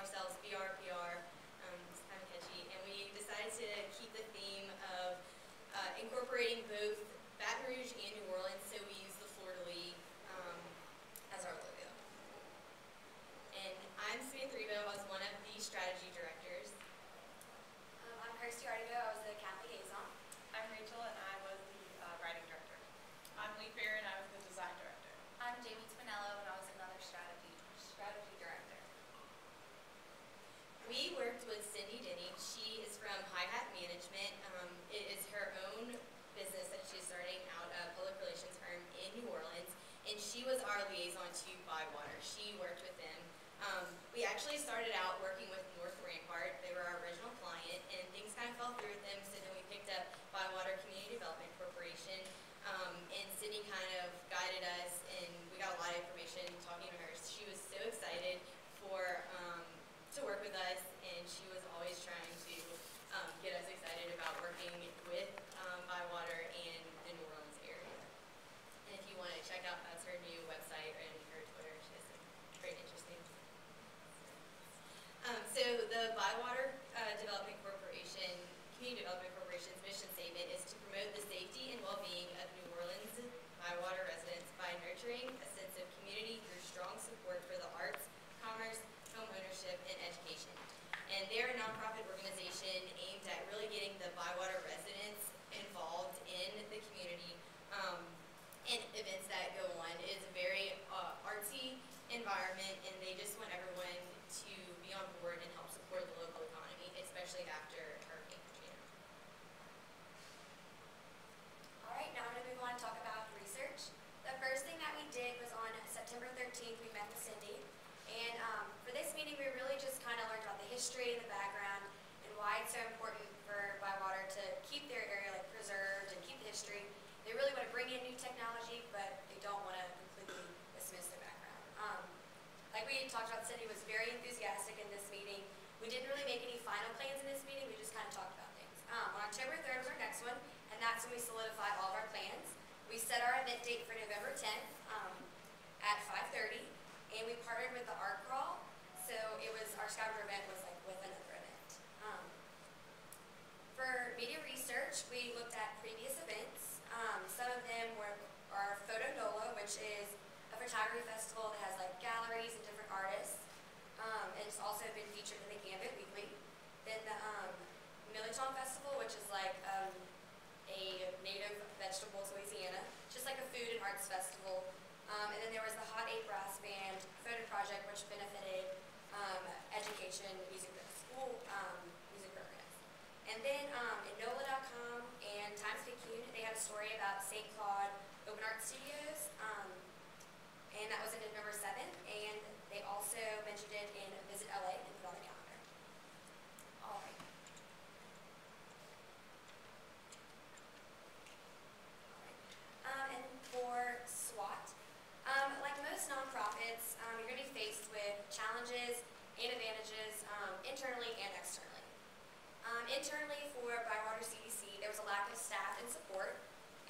ourselves BRPR, it's kind of catchy, and we decided to keep the theme of incorporating both Baton Rouge and New Orleans, so we use the fleur-de-lis as our logo. And I'm Samantha Rebo. I was one of the strategy directors. I'm Kirsty Artigo. I was the account liaison. I'm Rachel, and I was the writing director. I'm Lee Fair, and I was the design director. I'm Jamie Spinello, and I was another strategy director. We worked with Cindy Denny. She is from Hi-Hat Management. It is her own business that she's starting out, a public relations firm in New Orleans, and she was our liaison to Bywater. She worked with them. We actually started out working with North Rampart. They were our original client, and things kind of fell through with them, so then we picked up Bywater Community Development Corporation, and Cindy kind of guided us, and we got a lot of information talking to her. She was so excited to work with us, and she was always trying to get us excited about working with Bywater and the New Orleans area. And if you want to check out, that's her new website and her Twitter. She has some great interesting. So the Bywater Community Development Corporation's mission statement is to promote the safety and well-being of New Orleans Bywater residents by nurturing a sense of community through strong support for the arts, commerce, home ownership, and education. And they're a nonprofit organization aimed at really getting the Bywater residents involved in the community and events that go on. It is a very artsy environment, and they just want everyone to be on board and help support the local economy, especially after Hurricane Katrina. All right, now I'm going to move on and talk about research. The first thing that we did was on September 13th, we met with Cindy. And for this meeting, we really just kind of learned about the history and the background and why it's so important for Bywater to keep their area preserved and keep the history. They really want to bring in new technology, but they don't want to completely dismiss their background. Like we talked about, Cindy was very enthusiastic in this meeting. We didn't really make any final plans in this meeting. We just kind of talked about things. On October 3rd was our next one, and that's when we solidified all of our plans. We set our event date for November 10th at 5:30. And we partnered with the Art Crawl, so our scavenger event was with another event. For media research, we looked at previous events. Some of them were our Photo Nola, which is a photography festival that has galleries and different artists. And it's also been featured in the Gambit Weekly. Then the Milliton Festival, which is a native vegetable to Louisiana, just like a food and arts festival. And then there was the Hot 8 Brass Band Photo Project, which benefited education, music programs. And then in NOLA.com and Times-Picayune, they had a story about St. Claude Open Art Studios, and that was on November 7th. And they also mentioned it in Visit LA and put on the calendar. All right. And for SWAT, like most nonprofits, you're going to be faced with challenges and advantages internally and externally. Internally, for Bywater CDC, there was a lack of staff and support.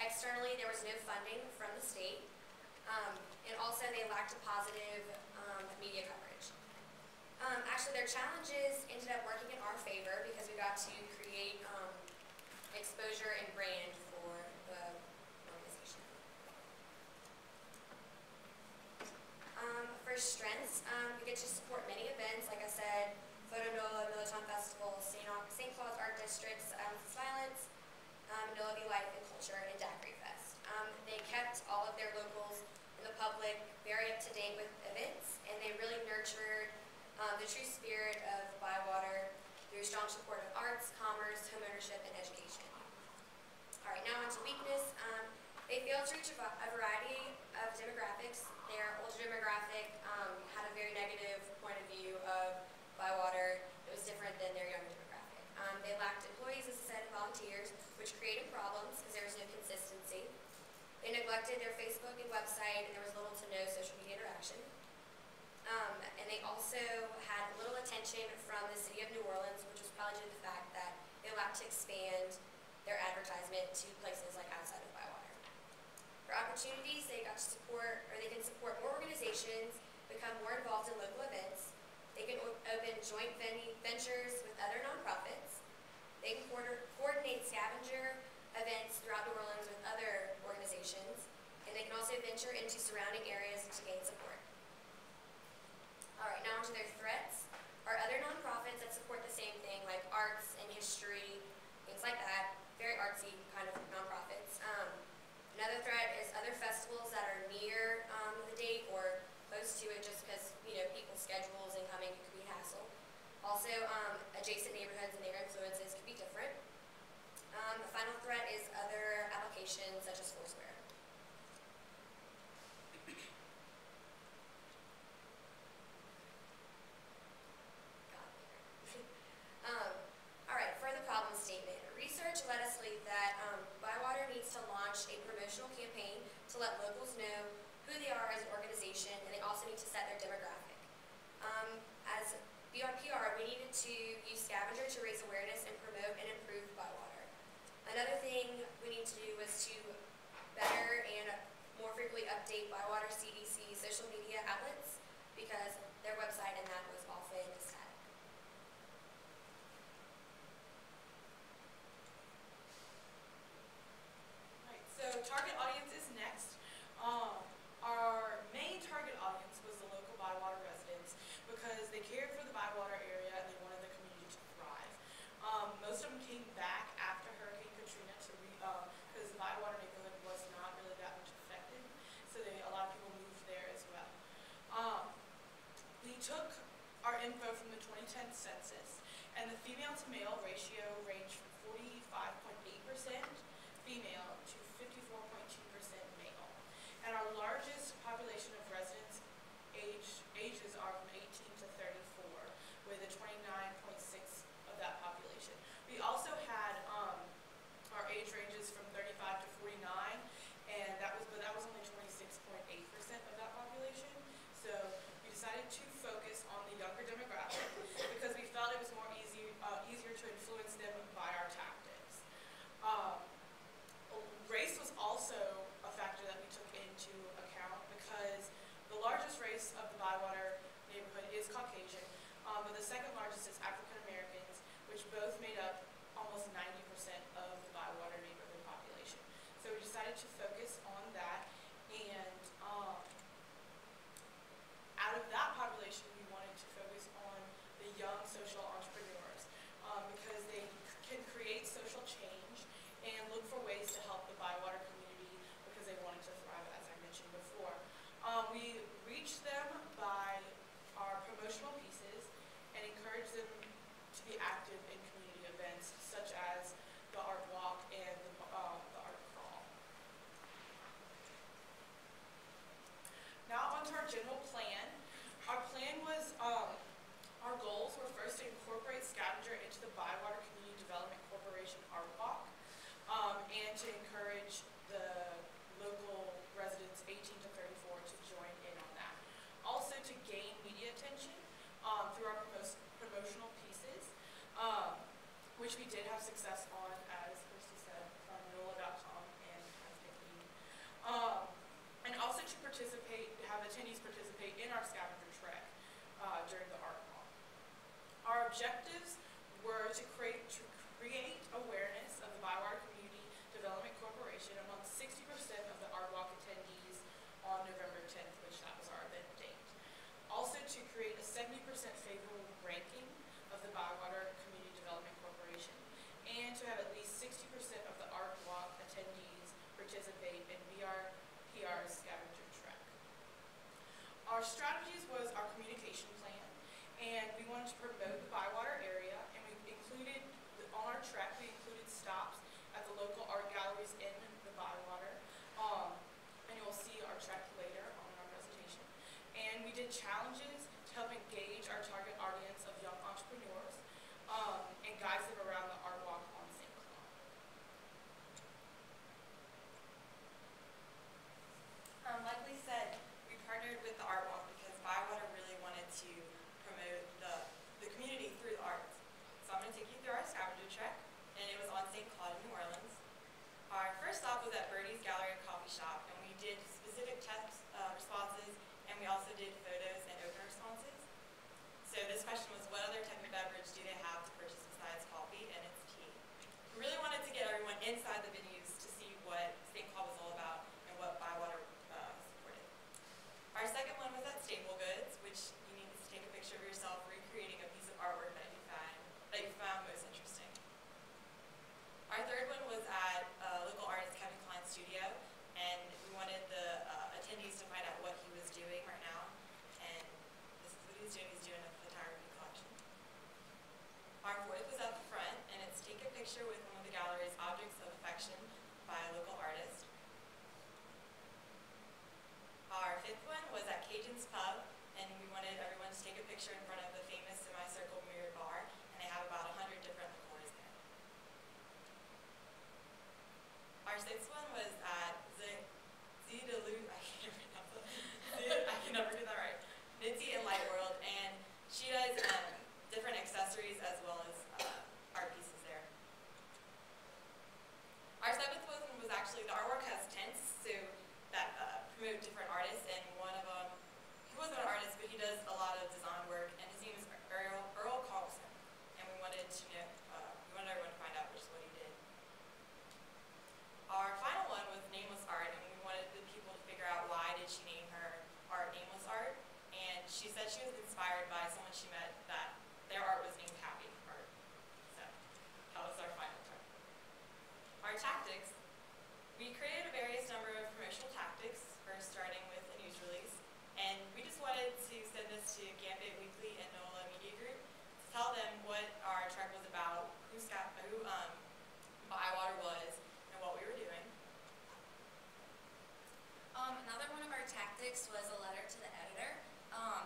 Externally, there was no funding from the state. And also, they lacked a positive media coverage. Actually, their challenges ended up working in our favor because we got to create exposure and brand for the organization. For strengths, we get to support many events, like I said, Photo Nola, Milliton Festival, St. Claude's Art District's Silence, NOLA Life and Culture, and Daiquiri Fest. They kept all of their locals and the public very up to date with events, and they really nurtured the true spirit of Bywater through strong support of arts, commerce, homeownership, and education. All right, now on to weakness. They failed to reach a variety of demographics. Their older demographic had a very negative point of view of Bywater. It was different than their younger demographic. They lacked employees, as I said, and volunteers, which created problems because there was no consistency. They neglected their Facebook and website, and there was little to no social media interaction. And they also had little attention from the city of New Orleans, which was probably due to the fact that they lacked to expand their advertisement to places outside of Bywater. For opportunities, they got to support, or they can support more organizations, become more involved in local events, They can open joint ventures with other nonprofits. They can coordinate scavenger events throughout New Orleans with other organizations, and they can also venture into surrounding areas to gain support. All right, now onto their threats. Are other nonprofits that support the same thing, like arts and history, things like that, very artsy kind of nonprofits. Another threat is other festivals that are near the date or close to it, just because people's schedules and coming could be a hassle. Also, adjacent neighborhoods and their influences could be different. The final threat is other applications such as Foursquare. Alright, for the problem statement. Research led us to believe that Bywater needs to launch a promotional campaign to let locals know who they are as an organization, and they also need to set their demographic. As BRPR, we needed to use Scavenger to raise awareness and promote and improve Bywater. Another thing we need to do was to better and more frequently update Bywater CDC social media outlets, because their website and that was often static. Right, so target audience is next. Our main target audience was the local Bywater residents, because they cared for the Bywater area and they wanted the community to thrive. Most of them came back after Hurricane Katrina because the Bywater neighborhood was not really that much affected, so a lot of people moved there as well. We took our info from the 2010 census, and the female to male ratio ranged from 45.8% female to 54.2% male. And our largest population of residents ages are from 18 to 34, with a 29.6 of that population. We also had our age ranges from 35 to 49, and that was only 26.8% of that population. So we decided to focus on the younger demographic because we felt it was more easier to influence them by our tactics. Race was also a factor that we took into account, because the largest race of the Bywater neighborhood is Caucasian, but the second largest is African Americans, which both made up almost 90% of the Bywater neighborhood population. So we decided to focus on that, and out of that population, we wanted to focus on the young social entrepreneurs, because they can create social change and look for ways to help the Bywater community because they wanted to thrive, as I mentioned before. We reached them by our promotional pieces and encouraged them to be active in community events such as the art walk and the art crawl. Now onto our general plan. Our plan was, our goals were first to incorporate Scavenger into the Bywater Community Development Corporation art walk, and to encourage the local residents 18 to 34 to join in on that. Also to gain media attention through our promotional pieces, which we did have success on, as Christy said, from NOLA.com and has been leading. And also to have attendees participate in our scavenger trek during the art walk. Our objectives were to create awareness of the Bywater Community Development Corporation among 60% of the art walk attendees on November 10th, which that was our event date. Also to create a 70% favorable ranking of the Bywater Community Development Corporation, and to have at least 60% of the art walk attendees participate in BRPR's scavenger trek. Our strategies was our communication plan, and we wanted to promote the Bywater area, and we included, on our trek, we included stops at the local art galleries in the Bywater, and you'll see our trek later on in our presentation. And we did challenges to help engage our target audience of young entrepreneurs, and guide them around the art walk on St. Claude. Like we said, we partnered with the art walk because Bywater really wanted to promote the community through the arts. So I'm going to take you through our scavenger trek, and it was on St. Claude in New Orleans. Our first stop was at Birdie's Gallery and Coffee Shop, and we did specific test responses, and we also did photos and open responses. So this question was, what other type of beverage do they have to purchase besides coffee? And it's tea. We really wanted to get everyone inside the venues to see what St. Cloud was all about and what Bywater supported. Our second one was at Staple Goods, which you needed to take a picture of yourself recreating a piece of artwork that you found most interesting. Our third one was at local artist Kevin Klein's studio, and we wanted the attendees to find out what he was doing right now. And this is what he's doing. He's doing a photography collection. Our fourth was at the front, and it's take a picture with one of the gallery's objects of affection by a local artist. Our fifth one was at Cajun's Pub, and we wanted everyone to take a picture in front of the famous semicircle mirrored bar, and they have about 100 different liqueurs there. Our sixth one was at Zidaloo, I can never do that right, Nitzy and Light World, and she does different accessories as well as art pieces there. Our seventh one was actually, the artwork has tents, so that promote different artists, and one of them, he wasn't an artist, but he does a lot of design work, and his name is Earl Carlson, and we wanted to know, we wanted everyone to find out which is what he did. Our final one was Nameless Art, and we wanted the people to figure out why did she name her art Nameless Art, and she said she was inspired by someone she met that their art was named Happy Art. So that was our final part. Our tactics, we created a various number of promotional tactics, first starting with a news release, and we just wanted to send this to Gambit Weekly and NOLA Media Group to tell them what our trek was about, who Bywater was, and what we were doing. Another one of our tactics was a letter to the editor.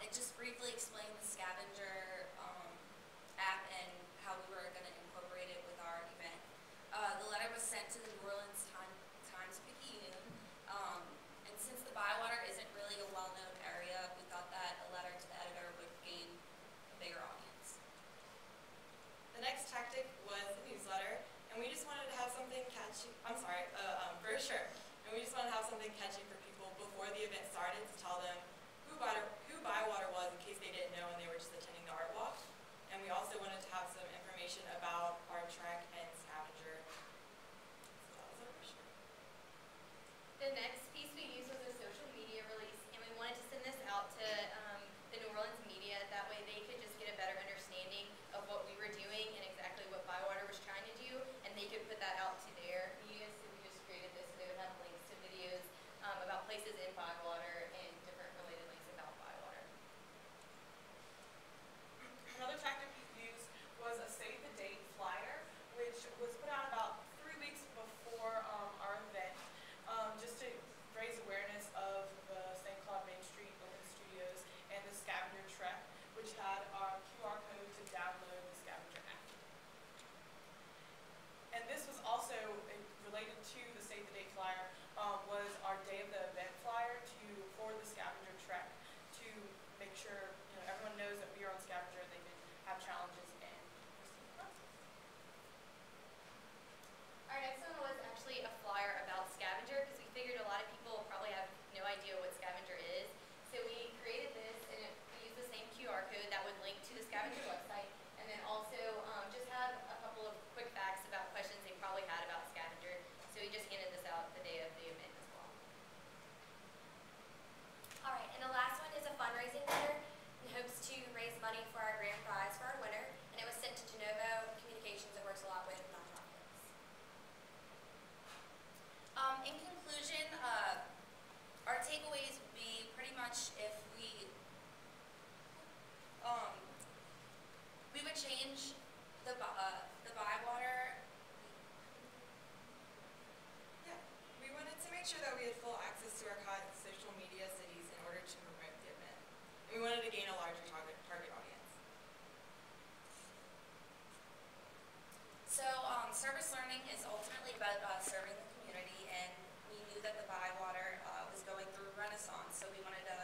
It just briefly explained the scavenger app and how we were going to incorporate it with our event. The letter was sent to the New Orleans Times-Picayune, and since the Bywater isn't really a well-known area, we thought that a letter to the editor would gain a bigger audience. The next tactic was the newsletter, and we just wanted to have something catchy, brochure, and we just wanted to have something catchy for people before the event started to tell them who Bywater was in case they didn't know and they were just attending the art walk. And we also wanted to have some information about our trek and scavenger. So that was our brochure. The next piece we used was a social media release, and we wanted to send this out to the New Orleans media. That way they could just get a better understanding of what we were doing and exactly what Bywater was trying to do, and they could put that out to their media. So we just created this so they would have links to videos about places in Bywater and different related links about Bywater. Another tactic we used was a save the date flyer, which was put out about 3 weeks before our event, just to raise awareness of the St. Cloud Main Street Open Studios and the scavenger trek, which had our QR code to download the scavenger app. And this was also related to the save the date flyer, was our day of the event flyer for the scavenger trek, to make sure everyone knows that we are on scavenger and they can have challenges and receive prizes. Our next one was actually a flyer about scavenger, because we figured a lot of people probably have no idea what scavenger is. So we created this, and we used the same QR code that would link to the scavenger website, and then also just have a couple of quick facts about questions they probably had about scavenger. So we just handed this out the day of the event as well. All right, and the last one is a fundraising letter in hopes to raise money for our grand prize for our winner, and it was sent to Genovo Communications that works a lot with nonprofits. In conclusion, our takeaways would be pretty much if we would change the Bywater. Yeah, we wanted to make sure that we had full access to our social media cities in order to promote the event. And we wanted to gain a larger target audience. So service learning is ultimately about serving the community, and we knew that the Bywater was going through a renaissance, so we wanted to